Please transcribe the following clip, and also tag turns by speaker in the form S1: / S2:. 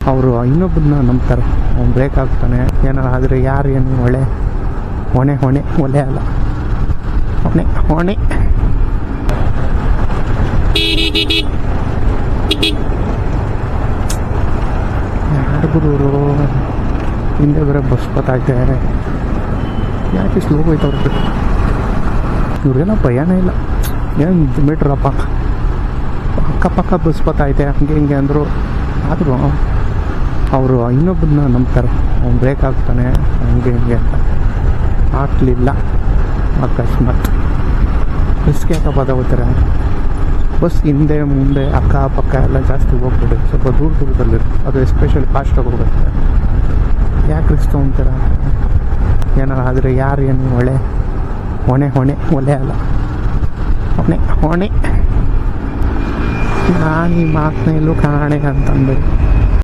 S1: ಅವರು ಇನ್ನೊಬ್ಬರನ್ನ ನಂಬ್ತಾರೆ. ಅವ್ನು ಬ್ರೇಕ್ ಆಗ್ತಾನೆ ಏನಾರು ಆದರೆ ಯಾರು ಏನು ಹೊಣೆ ಒಲೆ ಅಲ್ಲ, ಹೊಣೆ. ಯಾರಿಗೂ ಹಿಂದೆ ಬೇರೆ ಬಸ್ ಬತ್ತೈತೆ, ಯಾಕೆ ಸ್ಲೋ ಹೋಯ್ತವ್ರಿಗೆ? ಇವ್ರಿಗೆಲ್ಲ ಭಯನೇ ಇಲ್ಲ, ಏನು ಮೀಟ್ರಪ್ಪ ಅಕ್ಕಪಕ್ಕ ಬಸ್ ಬತ್ತೈತೆ ಹಂಗೆ ಹಿಂಗೆ ಅಂದರು. ಆದರೂ ಅವರು ಇನ್ನೊಬ್ಬರನ್ನ ನಂಬ್ತಾರೆ. ಅವ್ನು ಬ್ರೇಕ್ ಆಗ್ತಾನೆ ಹಂಗೆ ಹಿಂಗೆ ಅಂತ ಹಾಕ್ಲಿಲ್ಲ. ಅಕಸ್ಮಾತ್ ಬಸ್ಗೆ ಯಾಕೆ ಬದೋಗ್ತಾರೆ? ಬಸ್ ಹಿಂದೆ ಮುಂದೆ ಅಕ್ಕಪಕ್ಕ ಎಲ್ಲ ಜಾಸ್ತಿ ಹೋಗ್ಬಿಡಿ, ಸ್ವಲ್ಪ ದೂರದಲ್ಲಿ, ಅದು ಎಸ್ಪೆಷಲಿ ಫಾಸ್ಟಾಗಿ ಹೋಗುತ್ತೆ. ಯಾಕೆ ರಿಸ್ಕ್ ತೊಗೊತೀರ? ಏನಾರು ಆದರೆ ಯಾರು ಏನು ಹೊಣೆ ಒಲೆ ಅಲ್ಲ, ಹೊಣೆ. ನಾನು ಈ ಮಾತನ್ನ ಎಲ್ಲೂ ಕಾಣೆ ಅಂತಂದು